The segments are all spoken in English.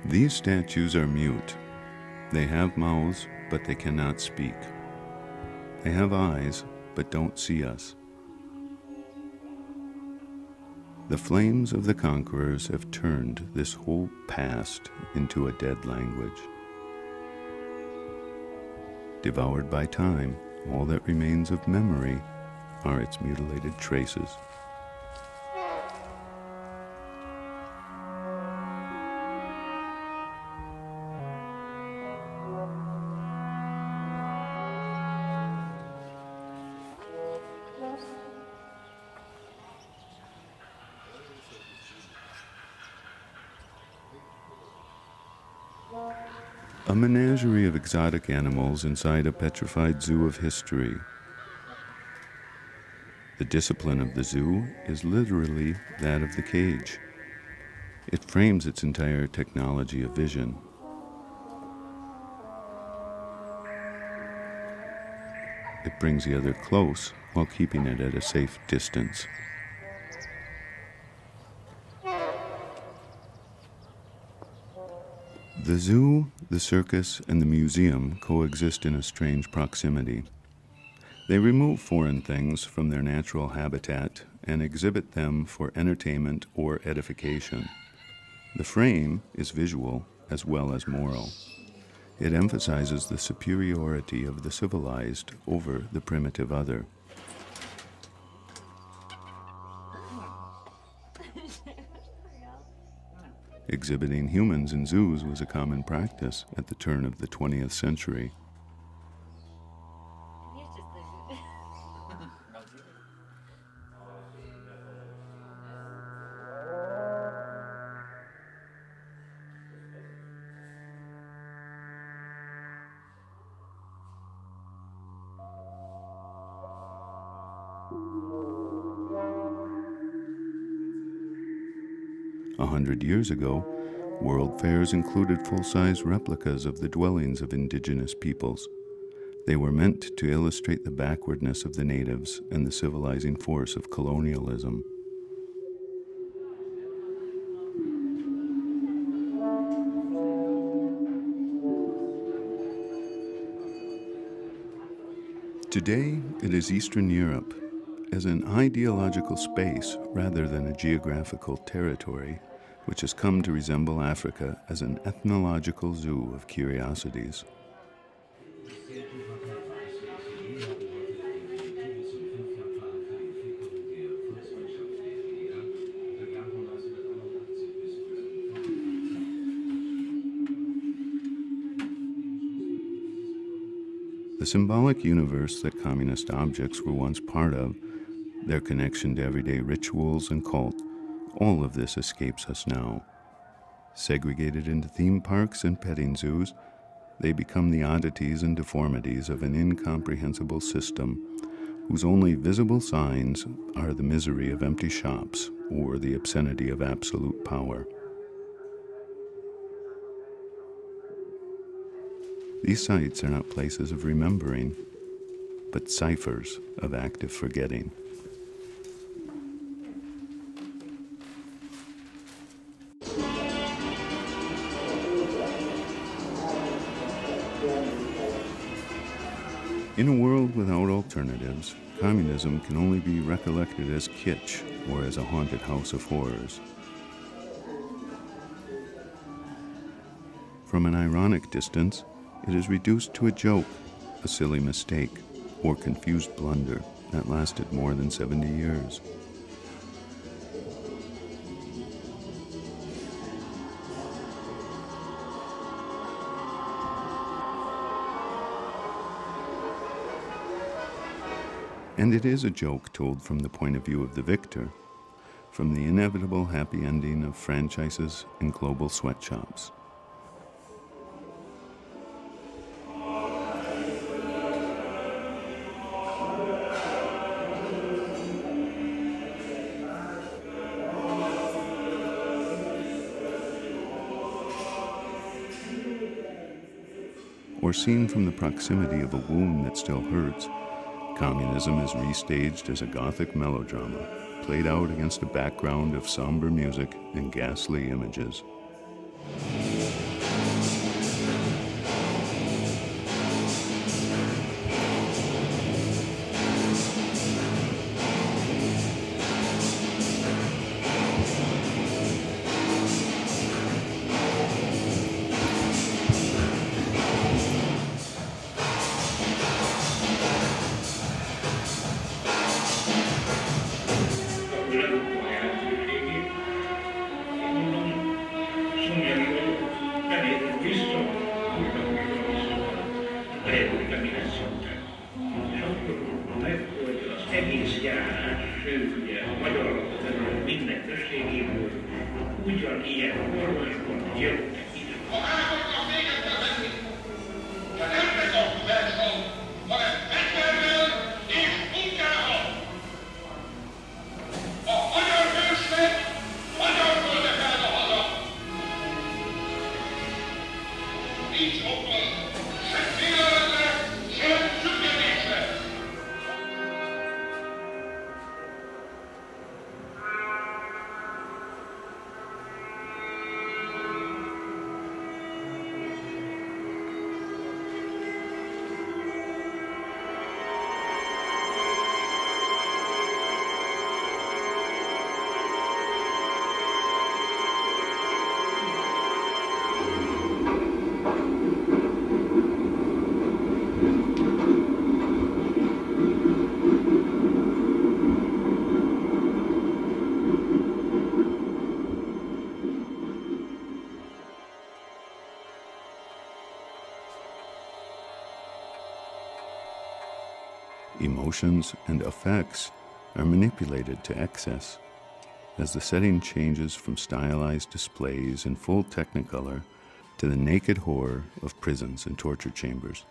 These statues are mute. They have mouths, but they cannot speak. They have eyes, but don't see us. The flames of the conquerors have turned this whole past into a dead language. Devoured by time, all that remains of memory are its mutilated traces. A menagerie of exotic animals inside a petrified zoo of history. The discipline of the zoo is literally that of the cage. It frames its entire technology of vision. It brings the other close while keeping it at a safe distance. The zoo, the circus, and the museum coexist in a strange proximity. They remove foreign things from their natural habitat and exhibit them for entertainment or edification. The frame is visual as well as moral. It emphasizes the superiority of the civilized over the primitive other. Exhibiting humans in zoos was a common practice at the turn of the 20th century. A 100 years ago, world fairs included full-size replicas of the dwellings of indigenous peoples. They were meant to illustrate the backwardness of the natives and the civilizing force of colonialism. Today, it is Eastern Europe, as an ideological space rather than a geographical territory, which has come to resemble Africa as an ethnological zoo of curiosities. The symbolic universe that communist objects were once part of, their connection to everyday rituals and cult, all of this escapes us now. Segregated into theme parks and petting zoos, they become the oddities and deformities of an incomprehensible system whose only visible signs are the misery of empty shops or the obscenity of absolute power. These sites are not places of remembering, but ciphers of active forgetting. In a world without alternatives, communism can only be recollected as kitsch or as a haunted house of horrors. From an ironic distance, it is reduced to a joke, a silly mistake, or confused blunder that lasted more than 70 years. And it is a joke told from the point of view of the victor, from the inevitable happy ending of franchises and global sweatshops. Or seen from the proximity of a wound that still hurts, communism is restaged as a Gothic melodrama, played out against a background of somber music and ghastly images. egész járás, sőt, ugye a magyar terület minden községéből ugyanilyen orvosból jöttek ide. Ha elmondtam még egyszer venni, de nem megaktudással, hanem fegyverrel és munkával. A magyar hősnek magyar földre kell a haza. Nincs okkal, sem félelemre, sem sükkedésre. Emotions and effects are manipulated to excess as the setting changes from stylized displays in full technicolor to the naked horror of prisons and torture chambers.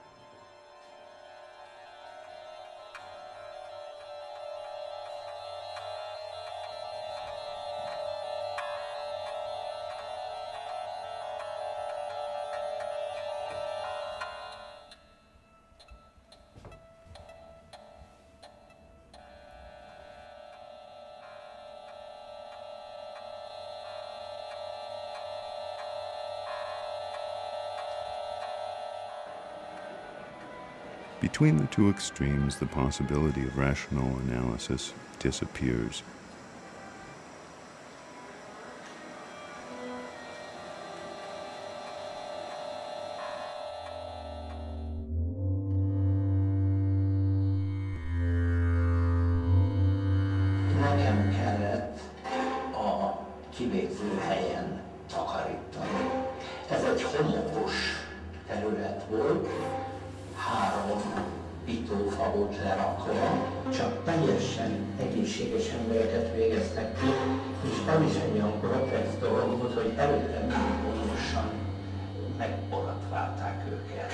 Between the two extremes, the possibility of rational analysis disappears. Nekem kellett a kivégző helyen takarítani. Ez egy homokos terület volt, 3 pitófa volt lerakva, csak teljesen egészséges embereket végeztek ki, és az is egy olyan groteszk dolog volt, hogy előtte mindig gondosan megborotválták őket.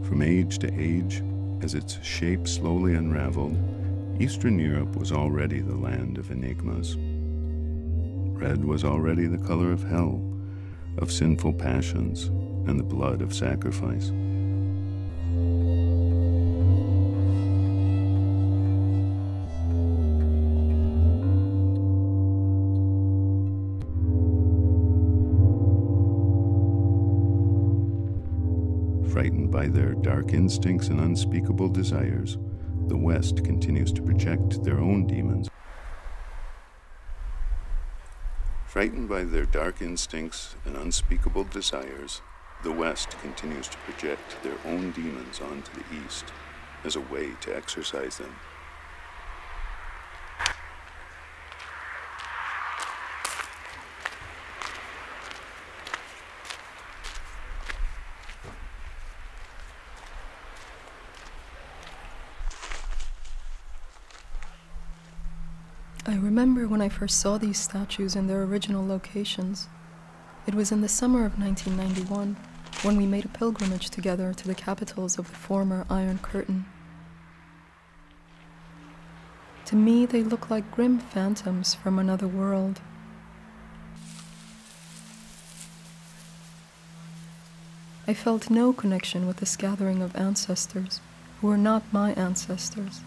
From age to age, as its shape slowly unraveled, Eastern Europe was already the land of enigmas. Red was already the color of hell, of sinful passions, and the blood of sacrifice. Frightened by their dark instincts and unspeakable desires, the West continues to project their own demons. Frightened by their dark instincts and unspeakable desires, the West continues to project their own demons onto the East as a way to exorcise them. I remember when I first saw these statues in their original locations. It was in the summer of 1991, when we made a pilgrimage together to the capitals of the former Iron Curtain. To me, they look like grim phantoms from another world. I felt no connection with this gathering of ancestors who were not my ancestors.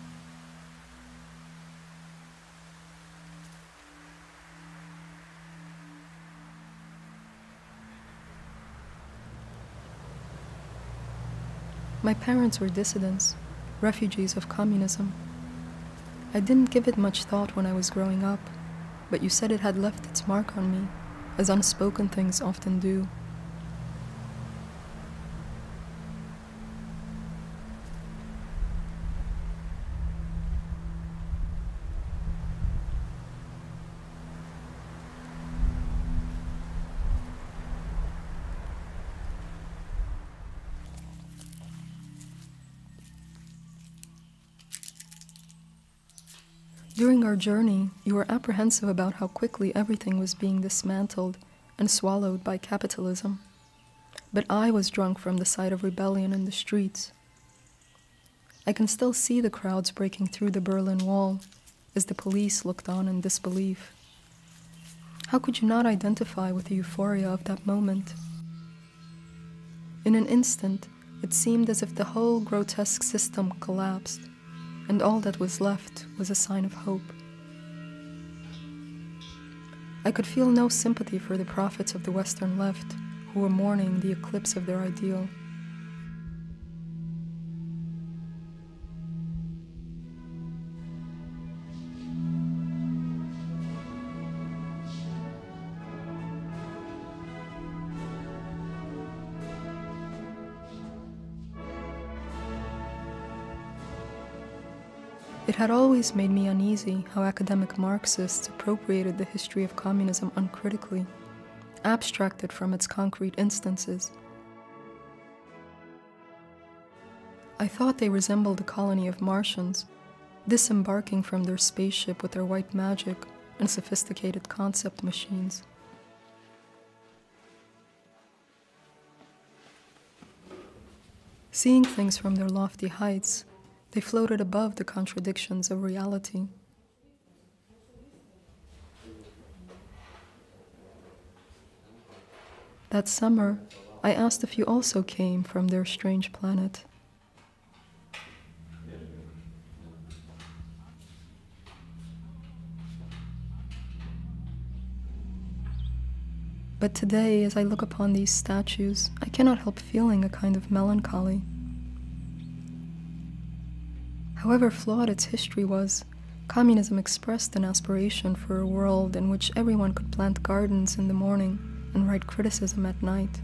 My parents were dissidents, refugees of communism. I didn't give it much thought when I was growing up, but you said it had left its mark on me, as unspoken things often do. During our journey, you were apprehensive about how quickly everything was being dismantled and swallowed by capitalism. But I was drunk from the sight of rebellion in the streets. I can still see the crowds breaking through the Berlin Wall as the police looked on in disbelief. How could you not identify with the euphoria of that moment? In an instant, it seemed as if the whole grotesque system collapsed, and all that was left was a sign of hope. I could feel no sympathy for the prophets of the Western left who were mourning the eclipse of their ideal. It had always made me uneasy how academic Marxists appropriated the history of communism uncritically, abstracted from its concrete instances. I thought they resembled a colony of Martians, disembarking from their spaceship with their white magic and sophisticated concept machines. Seeing things from their lofty heights, they floated above the contradictions of reality. That summer, I asked if you also came from their strange planet. But today, as I look upon these statues, I cannot help feeling a kind of melancholy. However flawed its history was, communism expressed an aspiration for a world in which everyone could plant gardens in the morning and write criticism at night.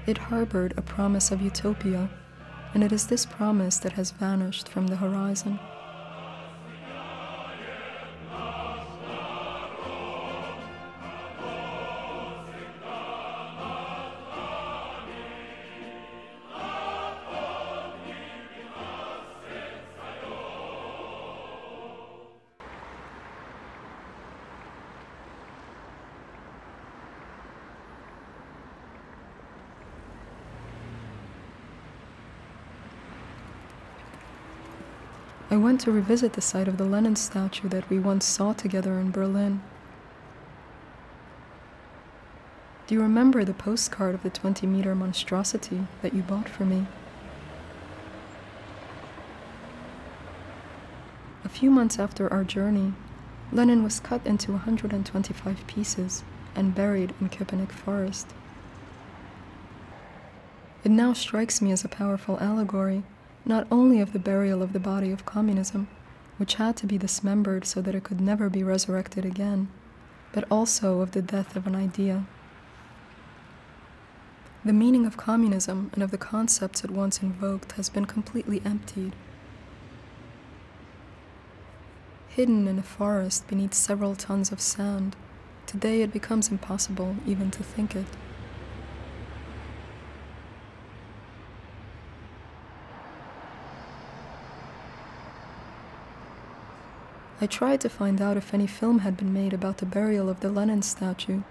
It harbored a promise of utopia, and it is this promise that has vanished from the horizon. I went to revisit the site of the Lenin statue that we once saw together in Berlin. Do you remember the postcard of the 20-meter monstrosity that you bought for me? A few months after our journey, Lenin was cut into 125 pieces and buried in Köpenick Forest. It now strikes me as a powerful allegory, not only of the burial of the body of communism, which had to be dismembered so that it could never be resurrected again, but also of the death of an idea. The meaning of communism and of the concepts it once invoked has been completely emptied. Hidden in a forest beneath several tons of sand, today it becomes impossible even to think it. I tried to find out if any film had been made about the burial of the Lenin statue.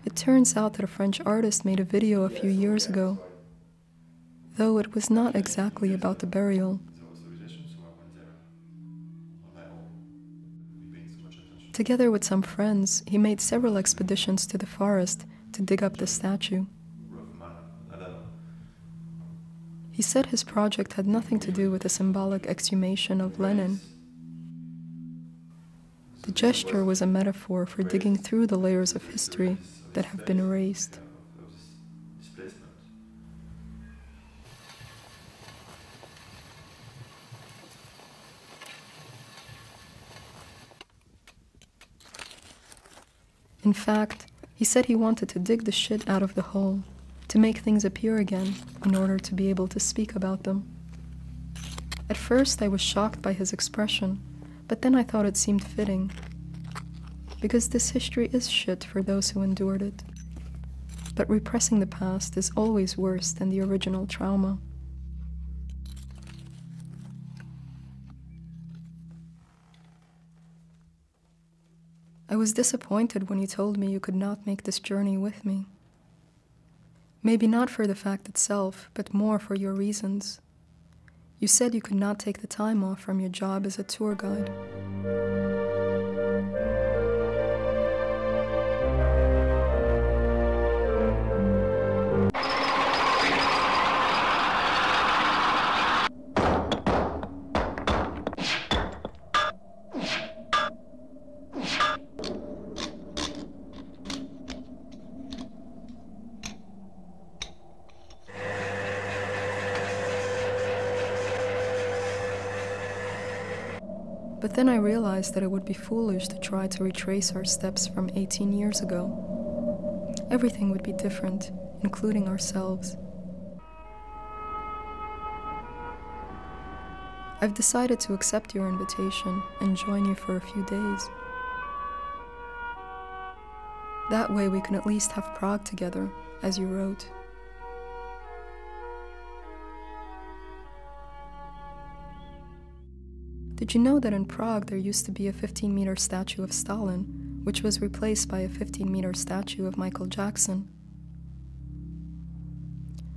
It turns out that a French artist made a video a few years ago, though it was not exactly about the burial. Together with some friends, he made several expeditions to the forest to dig up the statue. He said his project had nothing to do with the symbolic exhumation of Lenin. The gesture was a metaphor for digging through the layers of history that have been erased. In fact, he said he wanted to dig the shit out of the hole, to make things appear again in order to be able to speak about them. At first I was shocked by his expression, but then I thought it seemed fitting, because this history is shit for those who endured it. But repressing the past is always worse than the original trauma. I was disappointed when you told me you could not make this journey with me. Maybe not for the fact itself, but more for your reasons. You said you could not take the time off from your job as a tour guide. But then I realized that it would be foolish to try to retrace our steps from 18 years ago. Everything would be different, including ourselves. I've decided to accept your invitation and join you for a few days. That way we can at least have Prague together, as you wrote. Did you know that in Prague there used to be a 15-meter statue of Stalin, which was replaced by a 15-meter statue of Michael Jackson?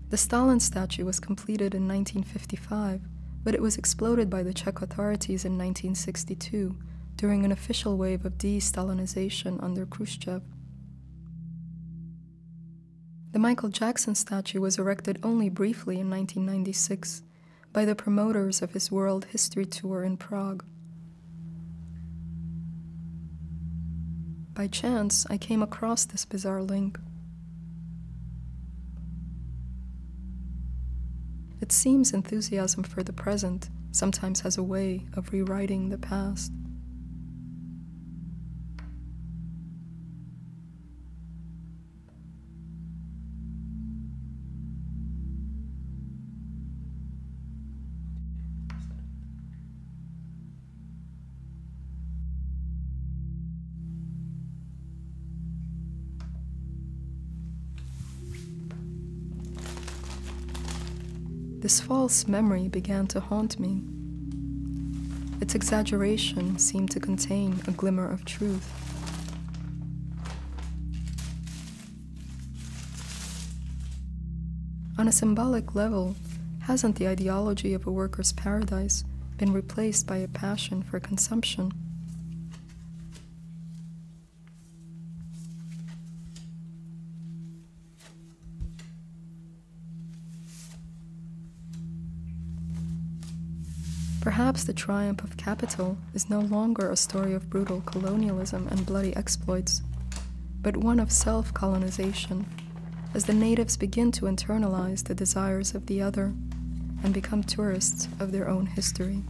The Stalin statue was completed in 1955, but it was exploded by the Czech authorities in 1962 during an official wave of de-Stalinization under Khrushchev. The Michael Jackson statue was erected only briefly in 1996, by the promoters of his World History Tour in Prague. By chance, I came across this bizarre link. It seems enthusiasm for the present sometimes has a way of rewriting the past. This false memory began to haunt me. Its exaggeration seemed to contain a glimmer of truth. On a symbolic level, hasn't the ideology of a worker's paradise been replaced by a passion for consumption? Perhaps the triumph of capital is no longer a story of brutal colonialism and bloody exploits, but one of self-colonization, as the natives begin to internalize the desires of the other and become tourists of their own history.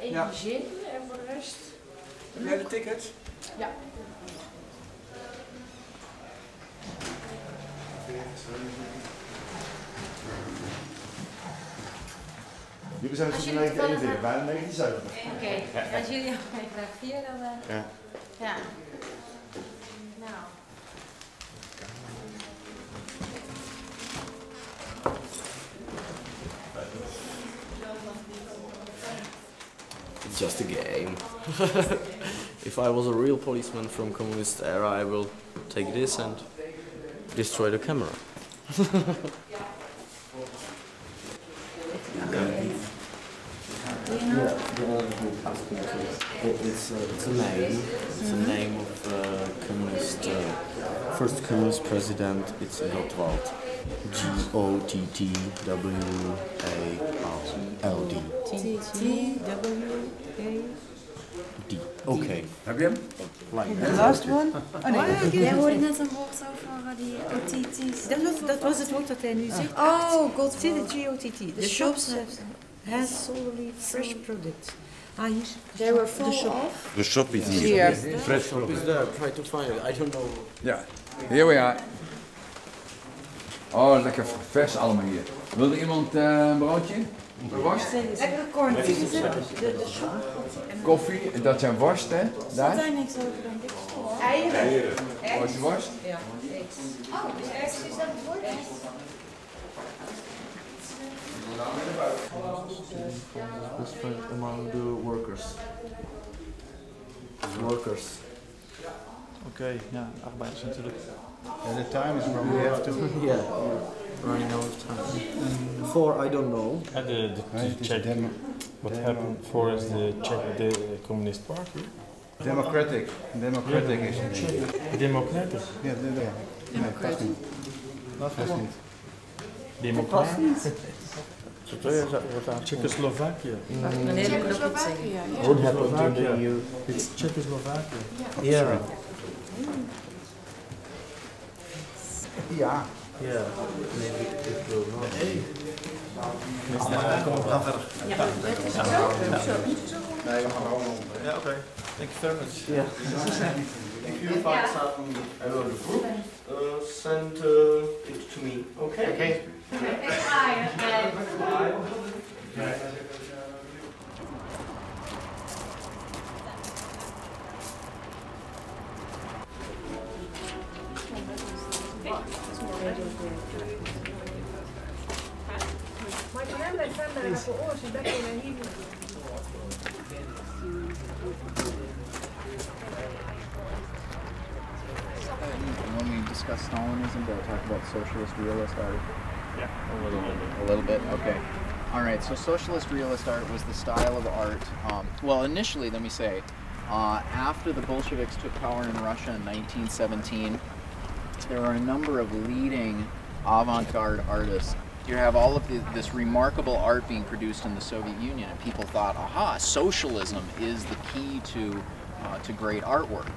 Eén zin en voor de rest... Ja, de tickets? Ja. Jullie zijn tussen 1941, bijna 1970. Oké, als jullie al graag 4 dan... Ja. Ja. Nou. It's just a game. If I was a real policeman from communist era, I will take this and destroy the camera. It's a name. It's a name of communist first communist president. It's Gottwald. Gottwald. D. Okay. Heb je hem? Like The last one? Oh nee. Jij hoorde net een woord over die OTT's. Dat was het woord dat hij nu zegt. Oh, god. Zie de GOTT. The shops has solely fresh products. Ah, hier. They were full of? De shop is hier. Hier. fresh shop is there. Try to find it. I don't know. Ja. Here we are. Oh, lekker vers allemaal hier. Wilde iemand een broodje? Worst? Lekkere cornflakes. Koffie, dat zijn worst, hè? Daar? Daar niks over dan dit. Eieren. Wat is worst? Ja. Oh, dus ergens is dat het woord? It's spread among the workers. Workers. Okay, ja, arbeiders natuurlijk. And the time is wrong. We have to. Yeah, running out of time. Before, I don't know. The check what happened for is the check the Communist Party. Democratic is it? Democratic. Ja, past niet. Past niet. Democratic. Czechoslovakia. Czechoslovakia. What happened to the EU? It's Czechoslovakia. Yeah. Ja. Yeah. Maybe it will not. Yeah, okay. Thank you very much. Yeah. If you find something about the group, send it to me. Okay. Okay. When we discuss Stalinism, do I talk about socialist realist art? Yeah, a little bit. A little bit, okay. All right, so socialist realist art was the style of art, well, initially, let me say, after the Bolsheviks took power in Russia in 1917, there were a number of leading avant-garde artists. You have all of this remarkable art being produced in the Soviet Union, and people thought, aha, socialism is the key to great artwork.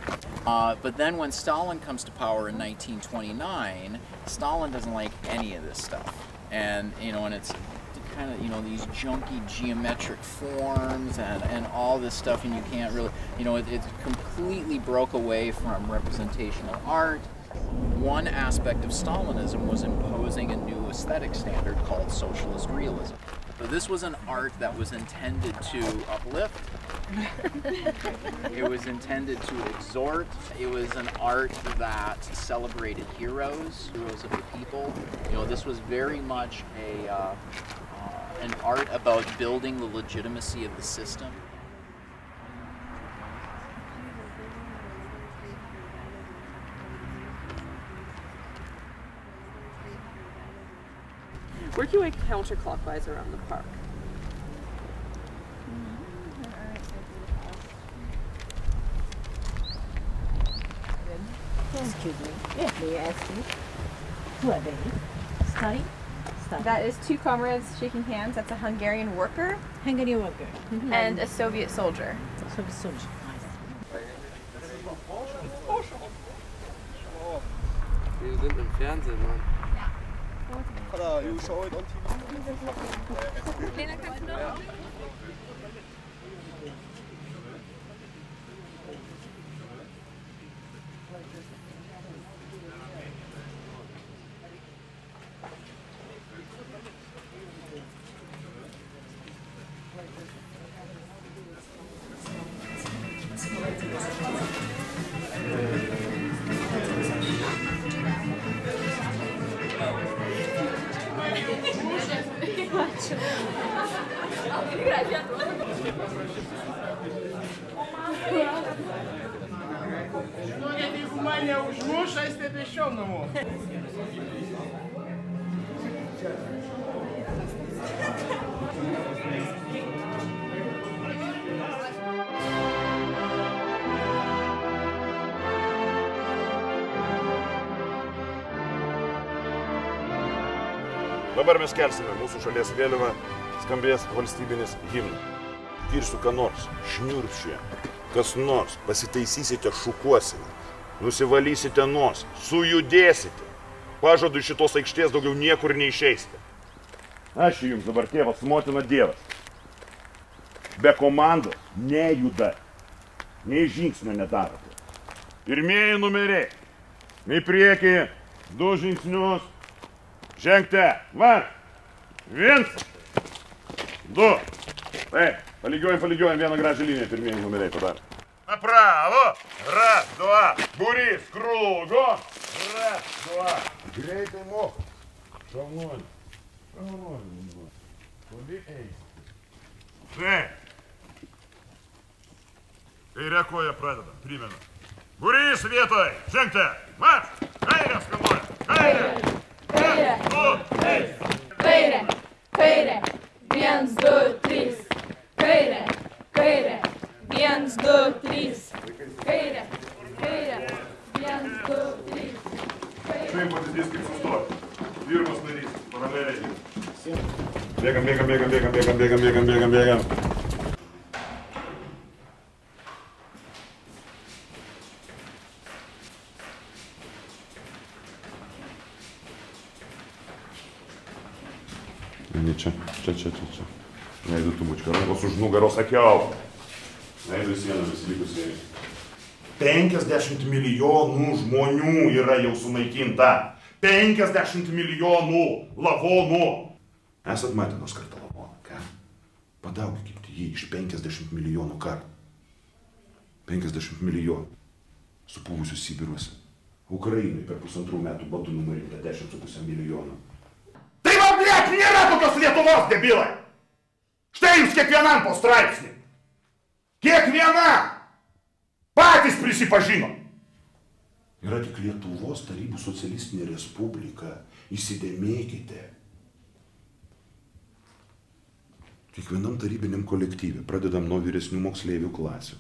But then when Stalin comes to power in 1929, Stalin doesn't like any of this stuff. And, and it's kind of, these junky geometric forms and all this stuff, and you can't really, it completely broke away from representational art. One aspect of Stalinism was imposing a new aesthetic standard called socialist realism. So this was an art that was intended to uplift. It was intended to exhort. It was an art that celebrated heroes of the people. This was very much an art about building the legitimacy of the system. Working away counterclockwise around the park. Excuse me. Yeah, may I ask you? Who are they? Study? That is two comrades shaking hands. That's a Hungarian worker. Hungarian worker. And a Soviet soldier. Wir sind im Fernsehen, Mann. Žinokit, jeigu mane užmuš, aš stebėčiau namo. Dabar mes kelsime mūsų šalies vėliavą, skambės valstybinis himnas. Girsiu ką nors, šniurpšė, kas nors, pasitaisysite šukuosiną, nusivalysite nosį, sujudėsite. Pažadu iš šitos aikštės daugiau niekur neišeisite. Aš jums dabar tėvas, motina, dievas. Be komandos nejuda, nei žingsnio nedarote. Pirmieji numeriai, į priekį, 2 žingsnius. Žengte, va, 1, 2, taip, palygiuojam vieną gražią liniją, pirmieji numeriai padarė. Направо, 1, 2, būrys, krugo, 1, 2, greitai moka, šaunuolį, toli eisi. Taip, kairę koją pradeda, primena. Būrys vietoj, žengte, marš, kairę skanuoja, kairę. Kairė, kairė, kairė, 1, 2, 3. Kairė, kairė, 1, 2, 3. Kairė, kairė, 1, 2, 3. Štai pavyzdys kaip sustoti. Pirmas narys, paraleliai. Bėgam. Čia. Leidu tubučką, rankos už nugaros sakiau. Leidu sieną visi likusiai. 50 milijonų žmonių yra jau sunaikinta. 50 milijonų lavonų. Esat matę nors kartą lavoną, ką? Padaugykite jį iš 50 milijonų kartų. 50 milijonų. Supūvusių Sibiruose. Ukrainai per 1,5 metų badu numarinta 10,5 milijonų. Tai man, blėt, nėra tokios Lietuvos, debilai! Štai jums kiekvienam po straipsnį. Kiekvienam! Patys prisipažino. Yra tik Lietuvos Tarybų socialistinė respublika. Įsidėmėkite. Kiekvienam tarybiniam kolektyve pradedam nuo vyresnių moksleivių klasių.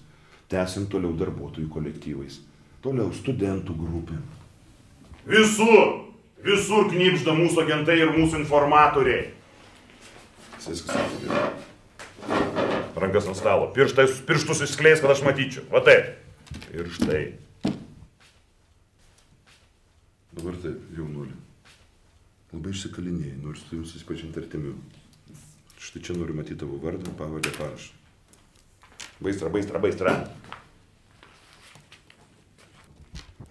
Tęsim toliau darbuotojų kolektyvais. Toliau studentų grupė. Visur knibžda mūsų agentai ir mūsų informatoriai. Viskas atsidėjo. Rankas ant stalo. Pirštus išskleis, kad aš matyčiau. Va taip. Ir štai. Dabar taip, jaunuolį. Labai išsikalinėjai, nors tu jums susipažinti artimiau. Štai čia noriu matyti tavo vardą, pavardę, parašą. Baistra.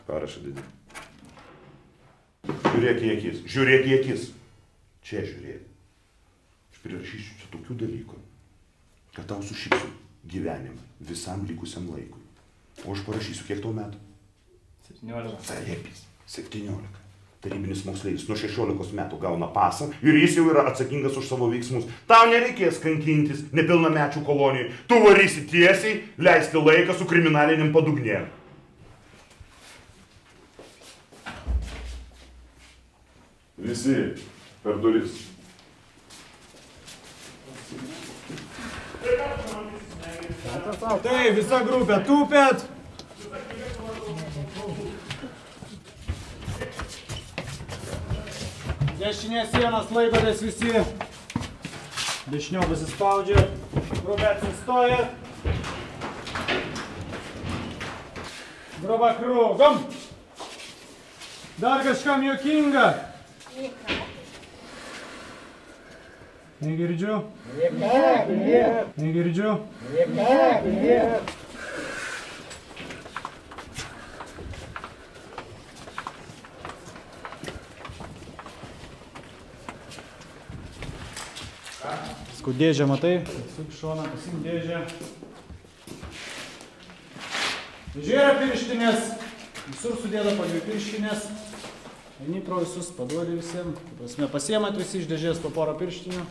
Parašą didį. Žiūrėk į akis. Čia žiūrėk. Aš prirašysiu čia tokių dalykų, kad tau sušypsiu gyvenimą visam likusiam laikui. O aš parašysiu, kiek tau metų? 17. Zarėpis. 17. Tarybinis moksleivis nuo 16 metų gauna pasą ir jis jau yra atsakingas už savo veiksmus. Tau nereikės kankintis nepilnamečių kolonijai. Tu varysi tiesiai, leisti laiką su kriminaliniam padugnėm. Visi per duris. Tai visa grupė tūpėt. Dešinės sienas laikotės visi. Dešiniau pasispaudžiat. Grupė atsistojat. Gruba krūgom. Dar kažkam juokinga. Negirdžiu. Negirdžiu. Dėžę matai, suk šoną, pasim dėžę. Dėžė yra pirštinės, visur sudėda po dvi pirštinės. Eini pro visus, paduodi visiems. Pasiemat visi iš dėžės po porą pirštinių.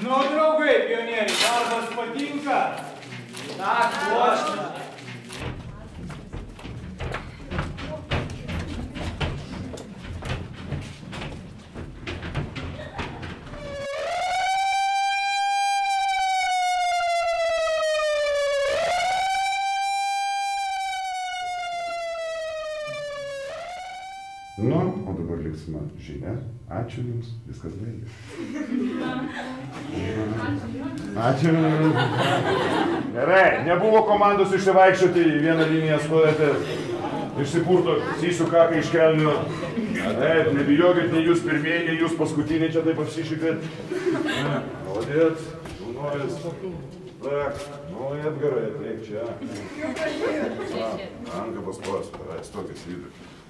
Nu, draugai, pionieriai, darbas patinka. Tak, lošna. Nu, o dabar liksime žinia. Ačiū Jums, viskas baigėsi. Ačiū. Gerai, nebuvo komandos išsivaikščioti į vieną liniją stovėti. Išsipurto sysiu kaką iš kelnių. Taip, nebijokit, nei Jūs pirmieji, nei Jūs paskutiniai čia taip apsišykit. Молодец, журналист. Так, ну Эдгар, это čia. Anka paspos, stokis vidų.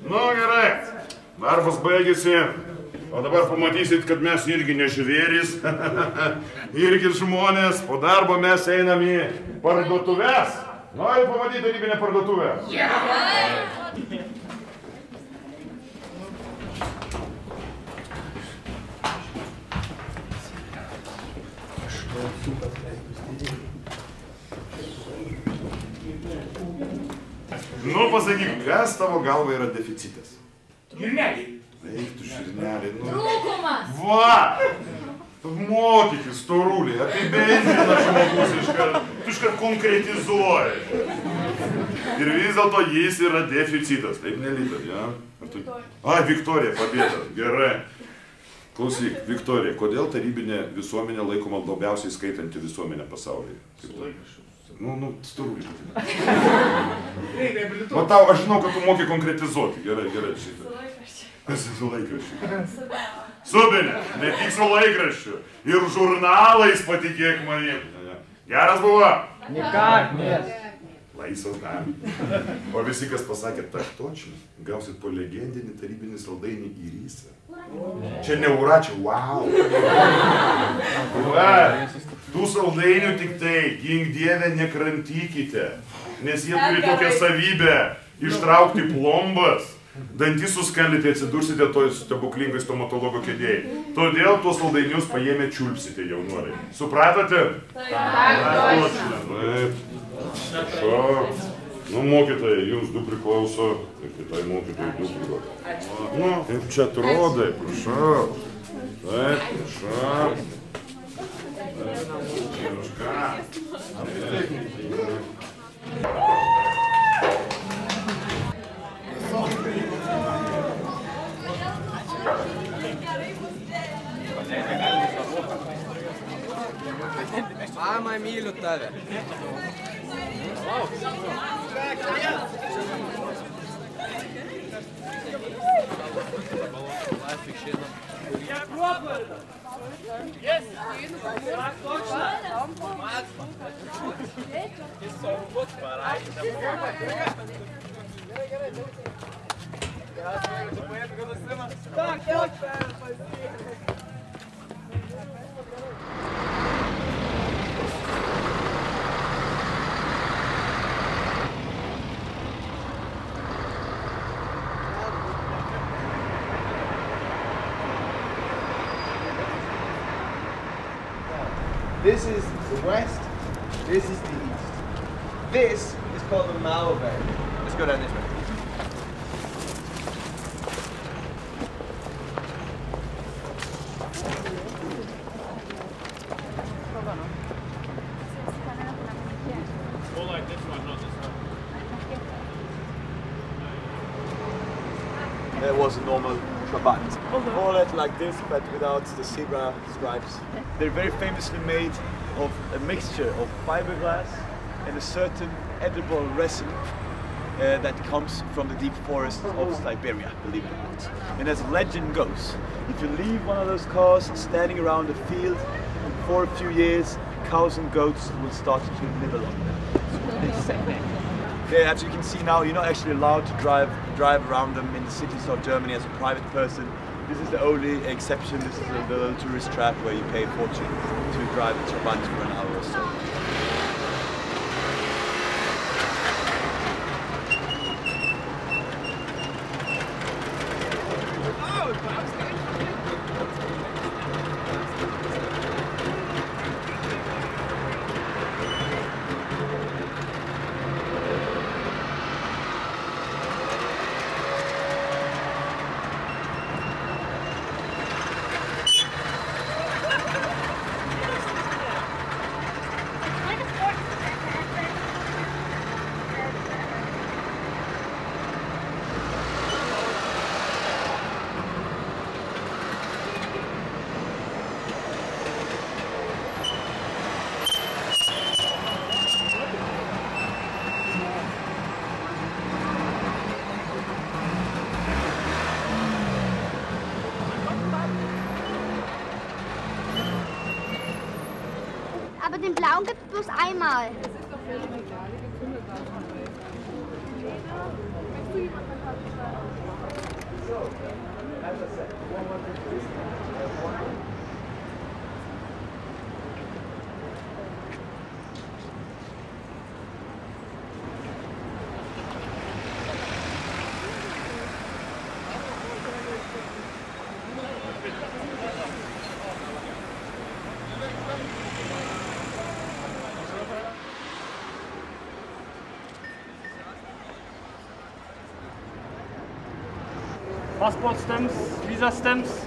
Nu gerai, darbas baigėsi, o dabar pamatysit, kad mes irgi ne žvėrys, irgi žmonės, po darbo mes einam į parduotuves. Nori pamatyti tarybinę parduotuvę? Nu, pasakyk, kas tavo galva yra deficitas? Žirneliai. Eik tu žirneliai, nu. Trūkumas. Va! Mokykis, storuliai, apibendrina žmogus iškart, tu iškart konkretizuoji. Ir vis dėlto jis yra deficitas, taip nelytat, ja? A, Viktorija, pabėda, gerai. Klausyk, Viktorija, kodėl tarybinė visuomenė laikoma labiausiai skaitanti visuomenė pasaulyje? Nu, storulį. O tau, aš žinau, kad tu moki konkretizuoti. Gerai, šitą. Su laikraščiu. Subinė, ne tik su laikraščiu. Ir žurnalais patikėk manim. Geras buvo? Nikak, ne. Laisvas tam. O visi, kas pasakė tak točnai, gausit po legendinį tarybinį saldainį į rysą. Čia ne ura, čia wow. Va, tų saldainių tik tai, gink Dieve, nekramtykite, nes jie turi tokią savybę ištraukti plombas, dantis suskaldyti, atsidursite toj stebuklingai stomatologo kėdėjai. Todėl tuos saldainius paėmę čiulpsite, jaunuoliai. Supratote? Taip. Prašau. Nu, mokytojai, jums du priklauso, ir kitai mokytojai du priklauso. Nu, kaip čia atrodai, prašau. Taip, prašau. Mama, myliu tave. This is the west, this is the east. This is called the Malvern. Let's go down this way. was a normal cravat. More or less like this, but without the zebra stripes. They're very famously made of a mixture of fiberglass and a certain edible resin that comes from the deep forests of Siberia, believe it or not. And as legend goes, if you leave one of those cars standing around the field for a few years, cows and goats will start to nibble on them. That's what they say. Yeah, as you can see now, you're not actually allowed to drive around them in the cities of Germany as a private person. This is the only exception. This is the little tourist trap where you pay a fortune to drive a Trabant for an hour or so. Aber den blauen gibt es bloß einmal. Passport stamps, visa stamps.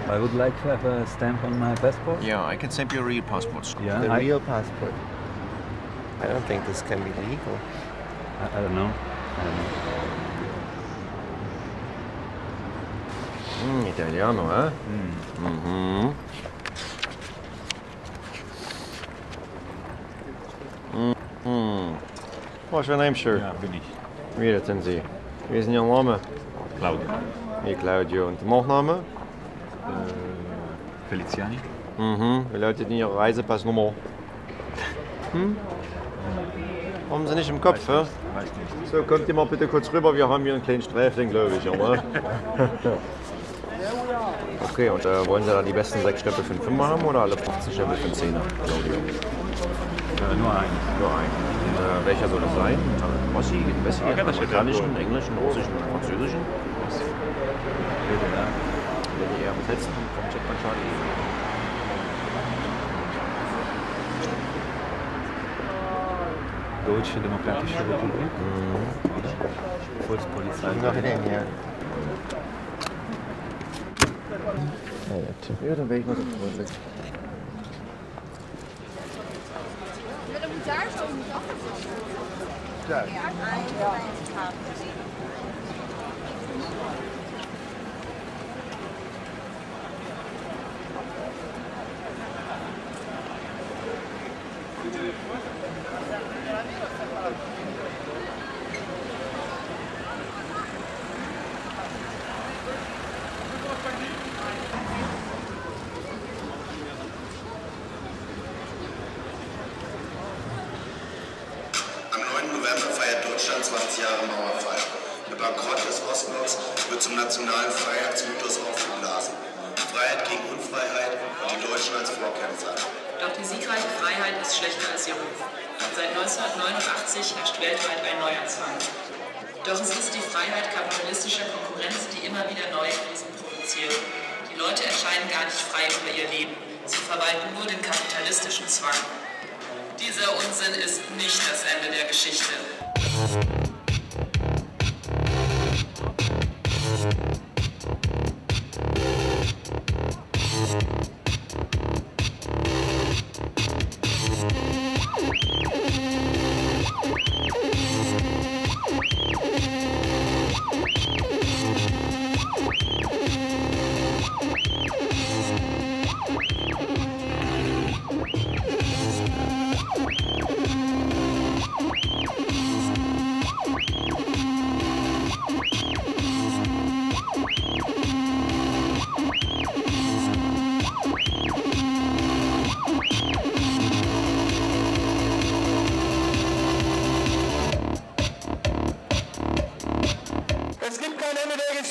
I would like to have a stamp on my passport. Yeah, I can stamp your real passport. Yeah, The real passport. I don't think this can be legal. I don't know. Italiano, eh? Mhm. What's your name, sir? Ja, bin ich. Wie dat denn Sie? Wie ist denn Ihr Name? Claudio. Wie Claudio. Und der Nachname? Feliciani. Mhm. Wie lautet denn Ihre Reisepassnummer? Hm? Haben Sie nicht im Kopf, hä? Weiß nicht. So, kommt ihr mal bitte kurz rüber, wir haben hier einen kleinen Sträfling, glaube ich, oder? Okay, und wollen Sie da die besten 6 Stöpfe für einen 5er haben oder alle 15 Stöpfe für einen 10er, Claudio? Nur einen. Nur einen. Und welcher soll es sein? Ossi, Wessi, amerikanischen, englischen, russischen, französischen? DDR, was hältst du vom Checkpoint Charlie? Deutsche Demokratische Republik. Volkspolizei. Noch in hier. Ja, dann wäre ich mal so freundlich. Willen we daar zo niet af? Daar. Am 9. November feiert Deutschland 20 Jahre Mauerfall. Der Bankrott des Ostblocks wird zum nationalen Freiheitsmythos aufgeblasen. Freiheit gegen Unfreiheit und die Deutschen als Vorkämpfer. Doch die siegreiche Freiheit ist schlechter als ihr Ruf. Seit 1989 herrscht weltweit ein neuer Zwang. Doch es ist die Freiheit kapitalistischer Konkurrenz, die immer wieder neue Krisen provoziert. Die Leute erscheinen gar nicht frei über ihr Leben. Sie verwalten nur den kapitalistischen Zwang. Dieser Unsinn ist nicht das Ende der Geschichte.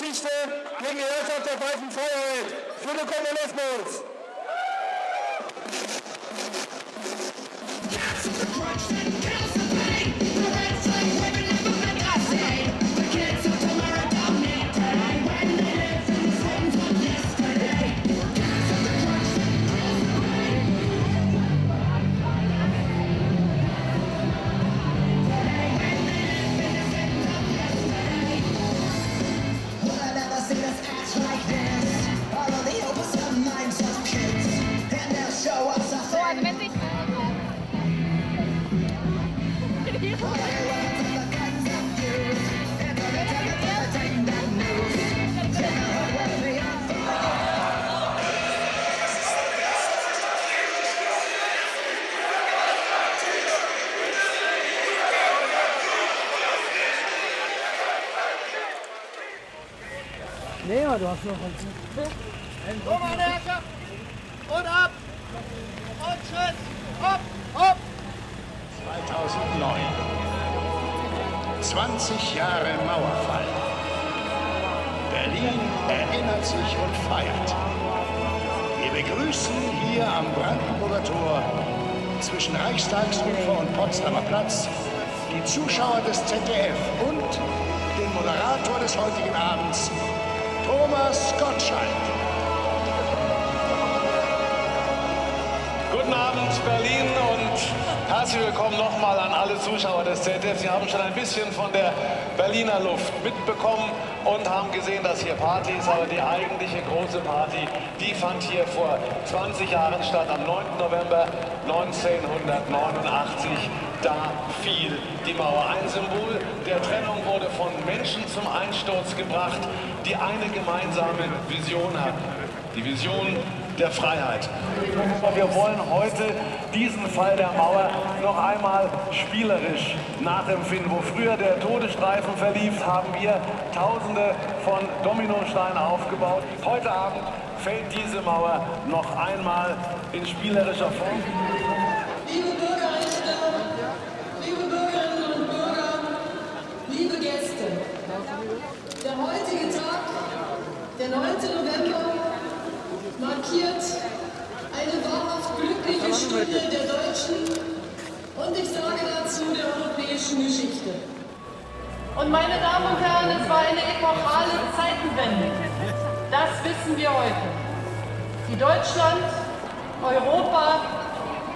Geschichte gegen die Herrschaft der falschen Freiheit, für den Kommunismus. Nee, aber du hast noch ein So, meine Herrschaft! Und ab! Und Schritt! Hopp! Hopp! 2009. 20 Jahre Mauerfall. Berlin erinnert sich und feiert. Wir begrüßen hier am Brandenburger Tor zwischen Reichstagsufer und Potsdamer Platz die Zuschauer des ZDF und den Moderator des heutigen Abends, Thomas Gottschalk. Guten Abend, Berlin, und herzlich willkommen nochmal an alle Zuschauer des ZDF. Sie haben schon ein bisschen von der Berliner Luft mitbekommen und haben gesehen, dass hier Party ist, aber die eigentliche große Party, die fand hier vor 20 Jahren statt, am 9. November 1989. Da fiel die Mauer. Ein Symbol der Trennung wurde von Menschen zum Einsturz gebracht, die eine gemeinsame Vision hatten. Die Vision der Freiheit. Wir wollen heute diesen Fall der Mauer noch einmal spielerisch nachempfinden. Wo früher der Todesstreifen verlief, haben wir Tausende von Dominosteinen aufgebaut. Heute Abend fällt diese Mauer noch einmal in spielerischer Form. Liebe Bürgerrechte, liebe Bürgerinnen und Bürger, liebe Gäste, der heutige Tag, der 9. November, markiert eine wahrhaft glückliche Stunde der deutschen und ich sage dazu der europäischen Geschichte. Und meine Damen und Herren, es war eine epochale Zeitenwende. Das wissen wir heute. Die Deutschland, Europa,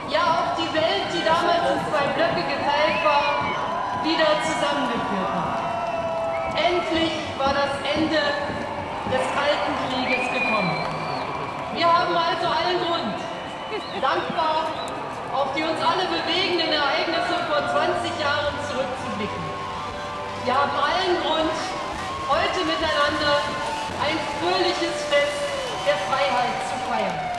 ja auch die Welt, die damals in zwei Blöcke geteilt war, wieder zusammengeführt hat. Endlich war das Ende des Kalten Krieges gekommen. Wir haben also allen Grund, dankbar auf die uns alle bewegenden Ereignisse vor 20 Jahren zurückzublicken. Wir haben allen Grund, heute miteinander ein fröhliches Fest der Freiheit zu feiern.